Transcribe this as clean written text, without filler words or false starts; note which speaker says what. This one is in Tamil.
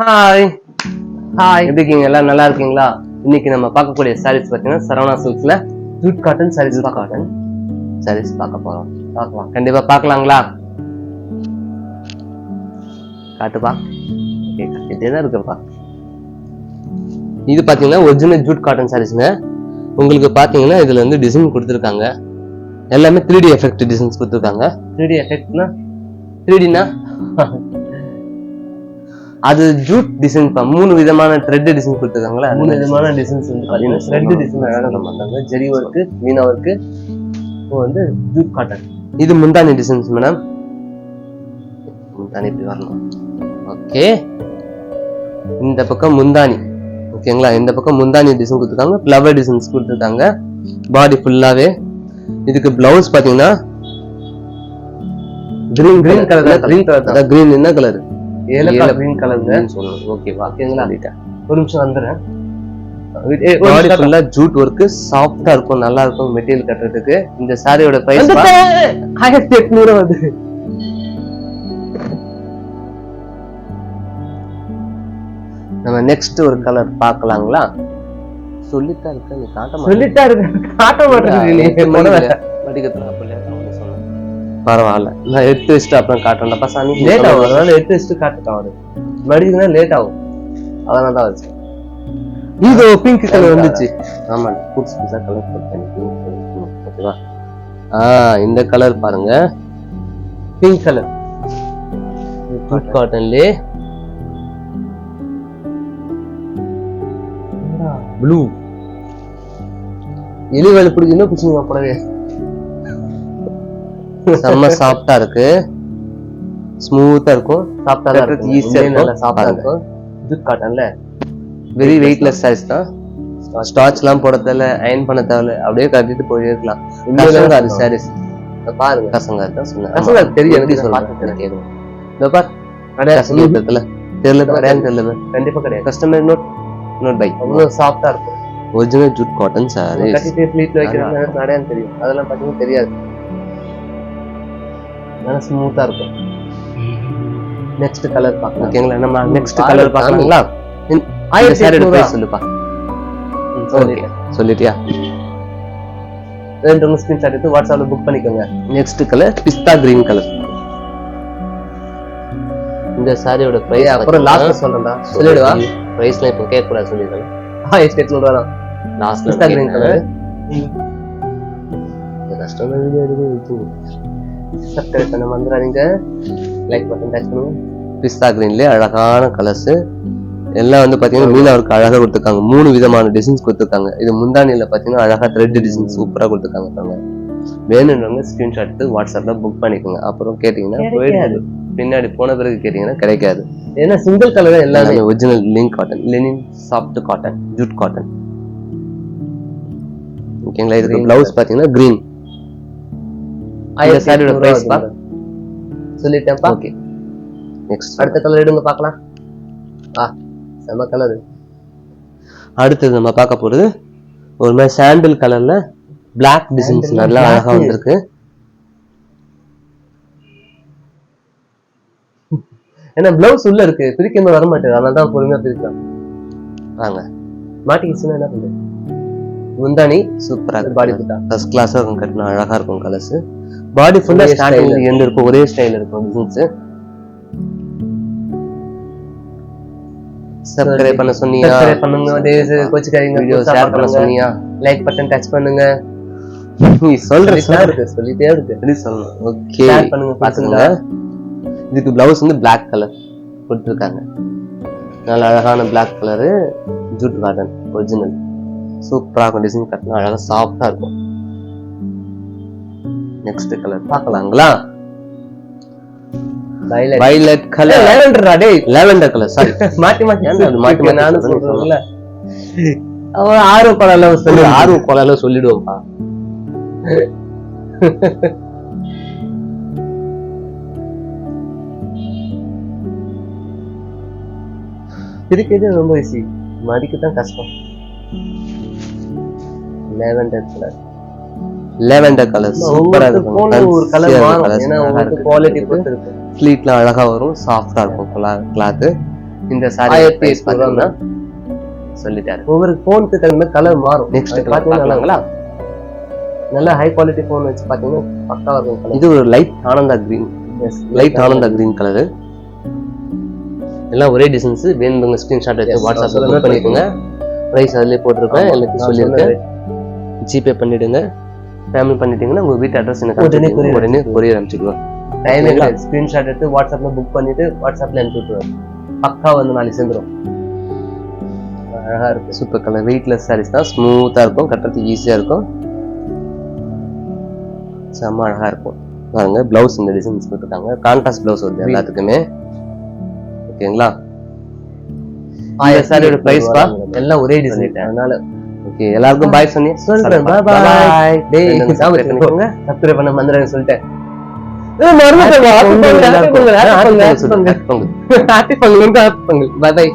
Speaker 1: ஹாய் ஹாய், எப்படி இருக்கீங்க? எல்லாம் நல்லா இருக்கீங்களா? இன்னைக்கு நம்ம பார்க்கக்கூடிய சாரீஸ் பார்த்தீங்கன்னா சரவணா சில்க்ஸ்ல ஜூட் காட்டன் சாரீஸ் பார்க்க போறோம். பார்க்கலாம், கண்டிப்பா பார்க்கலாங்களா? காட்டுப்பா. ஓகே, காட்டிட்டே தான் இருக்குப்பா. இது பாத்தீங்கன்னா ஒரிஜினல் ஜூட் காட்டன் சாரீஸ்ங்க. உங்களுக்கு பாத்தீங்கன்னா இதுல வந்து டிசைன் கொடுத்துருக்காங்க. எல்லாமே 3D எஃபெக்ட் டிசைன்ஸ் கொடுத்துருக்காங்க. 3D எஃபெக்ட்னா 3Dனா அது ஜூட் டிசைன். மூணு விதமான த்ரெட் டிசைன் கொடுத்துருக்காங்களா? 3 விதமான டிசைன்ஸ் வந்து பாத்தீங்கன்னா த்ரெட் டிசைன் அழகா பண்ணாங்க. ஜெரி ஒர்க்கு, மீனா ஒர்க்கு, வந்து ஜூட் காட்டன். இது முந்தானி டிசைன்ஸ் மேடம். முந்தானி இப்படி வரணும். ஓகே, இந்த பக்கம் முந்தானி. ஓகேங்களா? இந்த பக்கம் முந்தானி டிசைன் கொடுத்துருக்காங்க. ஃப்ளவர் டிசைன்ஸ் கொடுத்துருக்காங்க பாடி ஃபுல்லாவே. இதுக்கு பிளவுஸ் பாத்தீங்கன்னா கிரீன் கலர். கிரீன் என்ன கலர்? ஏலக்காய் கிரீன் கலர்ங்க சொல்லணும். ஓகேவா? ஓகேங்களா? ஒரு நிமிஷம் வந்துடுறேன். பாடி ஃபுல்லா ஜூட் ஒர்க், சாஃப்டா இருக்கும், நல்லா இருக்கும் மெட்டீரியல் கட்டுறதுக்கு. இந்த சாரியோட பிரைஸ் 1800 வருது. நம்ம நெக்ஸ்ட் ஒரு கலர் பார்க்கலாங்களா? சொல்லிட்டா இருக்க, நீ காட்ட மாட்டேன். பரவாயில்ல, நான் எடுத்து வச்சுட்டு அப்புறம் காட்டுறேன். பசாமி லேட் ஆகும், அதனால எடுத்து வச்சுட்டு காட்டுட்டேன். அவரு மடிக்குதுன்னா லேட் ஆகும், அதனால தான் வச்சு. இது பிங்க் கலர் வந்துச்சு. ஆமா, புதுசா கலர் போட்டேன். ஓகேவா? இந்த கலர் பாருங்க, பிங்க் கலர் ஜூட் காட்டன்லே ப்ளூ. எலிவேல பிடிக்குன்னா பிடிச்சிங்க போடவே. செம்ம சாஃப்டா இருக்கு, ஸ்மூத்தா இருக்கும், சாஃப்டா தான் இருக்கு, ஈஸியா நல்லா சாஃப்டா இருக்கும். ஜூட் காட்டன்ல வெரி வெயிட்லெஸ் சாரீஸ் தான். ஸ்டார்ச் எல்லாம் போட தேவையில்ல, அயன் பண்ண தேவையில்ல, அப்படியே கட்டிட்டு போய் இருக்கலாம். கசங்காது சாரீஸ் பாருங்க. கசங்காது தான் சொன்னேன். கசங்காது தெரியும், எப்படி சொல்றேன் கேட்கணும். இந்த பார் கசங்கத்துல தெரியல, கிடையாது தெரியல, கண்டிப்பா கிடையாது. கஸ்டமர் நோட் பை. அவ்வளவு சாஃப்டா இருக்கும் ஒரிஜினல் ஜூட் காட்டன் சாரீஸ். கட்டிட்டு ஃபிளீட்ல வைக்கிறாங்க, கிடையாது தெரியும். அதெல்லாம் பாத்தீங்கன்னா தெரியாது, ஸ்மூத்தா இருக்கும். நெக்ஸ்ட் கலர் பார்க்கலாம். ஓகேங்களா? நம்ம நெக்ஸ்ட் கலர் பார்க்கலாங்களா? 1800 பிரைஸ் சொல்லுப்பா. சொல்லிட்டியா? ரெண்டு ஸ்கிரீன்ஷாட் எடுத்து வாட்ஸ்அப்ல புக் பண்ணிக்கோங்க. நெக்ஸ்ட் கலர் பிஸ்தா கிரீன் கலர். இந்த சாரியோட பிரைஸ் அப்புறம் லாஸ்ட்ல சொல்றேன்டா. சொல்லிடுவா. பிரைஸ்ல இப்போ கேட்க கூடாது, சொல்லிடுறேன். 1800 தான் லாஸ்ட்ல. பிஸ்தா கிரீன் கலர். கஸ்டமர் வீடியோ எடுத்து சப்ஸ்கிரைப் பண்ண மறந்துடாதீங்க. லைக் பட்டன் டச் பண்ணுங்க. பிஸ்தா கிரீன்லயே அழகான கலர்ஸ் எல்லாம் வந்து பாத்தீங்கன்னா மீனா ஒர்க் அழகா கொடுத்துருக்காங்க. 3 விதமான டிசைன்ஸ் கொடுத்துருக்காங்க. இது முந்தானில பாத்தீங்கன்னா அழகா த்ரெட் டிசைன் சூப்பரா கொடுத்துருக்காங்க. வேணும்ன்றவங்க ஸ்கிரீன்ஷாட் எடுத்து வாட்ஸ்அப்ல புக் பண்ணிக்கோங்க. அப்புறம் கேட்டீங்கன்னா போயிடாது, பின்னாடி போன பிறகு கேட்டீங்கன்னா கிடைக்காது. ஏன்னா சிங்கிள் கலர் எல்லாமே original link cotton, Lenin soft cotton, Jude cotton. ஓகேங்களா? இதுக்கு பிளவுஸ் பாத்தீங்கன்னா கிரீன். சாரியோட பிரைஸ் பா சொல்லிட்டேன்ப்பா. ஓகே, நெக்ஸ்ட் அடுத்த கலர் எடுங்க பார்க்கலாம். செம கலர். அடுத்தது நம்ம பார்க்க போறது ஒரு மாதிரி சாண்டில் கலர்ல பிளாக் டிசைன்ஸ் நல்லா அழகா வந்திருக்கு. ஏன்னா பிளவுஸ் உள்ள இருக்கு, பிரிக்கணும் வர மாட்டேது, அதனால தான் பொறுமையா பிரிக்கலாம். வாங்க, மாட்டிக்கிச்சுன்னா என்ன பண்றது? முந்தானி சூப்பரா இருக்கு, பாடி ஃபுல்லா ஃபர்ஸ்ட் கிளாஸா இருக்கும், கட்டினா அழகா இருக்கும் கலர்ஸ். பாடி ஃபுல்லா ஸ்டார்டிங்ல எண்ட் இருக்கும், ஒரே ஸ்டைல் இருக்கும் டிசைன்ஸ். சப்ஸ்கிரைப் பண்ண சொன்னீங்க, சப்ஸ்கிரைப் பண்ணுங்க. டேஸ் கோச்சிக்காதீங்க, வீடியோ ஷேர் பண்ண சொன்னீங்க, லைக் பட்டன் டச் பண்ணுங்க. நீ சொல்ற இருக்கு, சொல்லிட்டே இருக்கு, எப்படி சொல்லணும்? ஓகே, ஷேர் பண்ணுங்க, பாத்துங்க. இதுக்கு பிளவுஸ் வந்து Black கலர் கொடுத்திருக்காங்க. நல்ல அழகான Black colour jute cotton original. சூப்பரா இருக்கும், டிசைன் கட்டினா அழகா சாஃப்டா இருக்கும். நெக்ஸ்ட் கலர் பார்க்கலாங்களா? Violet colour. லாவெண்டர் டேய், லாவெண்டர் கலர். சாரி, மாத்தி நானும் சொல்றேன்ல. அவன் ஆர்வ கோளால சொல்லு, ஆர்வ கோளால சொல்லிடுவோம்ப்பா. இருக்கிறது ரொம்ப ஈஸி, மடிக்கத்தான் கஷ்டம். லாவெண்டர் கலர், லாவெண்டர் கலர் சூப்பரா இருக்கும். ஒரு கலர் மாறும், ஏன்னா உங்களுக்கு குவாலிட்டி பொறுத்து இருக்கு. ஃப்ளீட்ல அழகா வரும், சாஃப்டா இருக்கும் கிளாத். இந்த சாரி பிரைஸ் பாத்தீங்கன்னா சொல்லிட்டாரு. ஒவ்வொரு போனுக்கு தகுந்த கலர் மாறும். நெக்ஸ்ட் பாத்தீங்கன்னா நல்ல ஹை குவாலிட்டி போன் வச்சு பாத்தீங்கன்னா பக்காவா இருக்கும். இது ஒரு light Ananda green, light Ananda green colour. எல்லாம் ஒரே டிசைன்ஸ். வேணுங்க ஸ்கிரீன்ஷாட் எடுத்து வாட்ஸ்அப்ல நோட் பண்ணிக்கோங்க. பிரைஸ் அதுலயே போட்டிருப்பேன், எல்லாத்தையும் சொல்லியிருக்கேன். ஜிபே பண்ணிடுங்க. பேமெண்ட் பண்ணிட்டீங்கன்னா உங்க வீட்டு அட்ரஸ் எனக்கு உடனே கொரியர் அனுப்பிச்சிடுவேன். டைம் இல்லை, ஸ்கிரீன்ஷாட் எடுத்து வாட்ஸ்அப்ல புக் பண்ணிட்டு வாட்ஸ்அப்ல அனுப்பி விட்டுருவேன். பக்கா வந்து நாளைக்கு சேர்ந்துடும். அழகா இருக்கு, சூப்பர் கலர். வெயிட்லெஸ் சாரீஸ் தான், ஸ்மூத்தா இருக்கும், கட்டுறதுக்கு ஈஸியா இருக்கும், செம்ம அழகா இருக்கும். பாருங்க பிளவுஸ் இந்த டிசைன்ஸ் கொடுத்துருக்காங்க. கான்ட்ராஸ்ட் பிளவுஸ் வருது எல்லாத்துக்குமே. ஓகேங்களா? சாரியோட பிரைஸ் பா எல்லாம் ஒரே டிசைன். அதனால ஓகே, எல்லாருக்கும் பாய் சொன்னி சொல்றேன். By by. டேய் சப்ஸ்கிரைப் பண்ண மறந்துறேன்னு சொல்லிட்டேன். மறந்துட்டேன். ஹாப்பி பொங்கல். Bye by.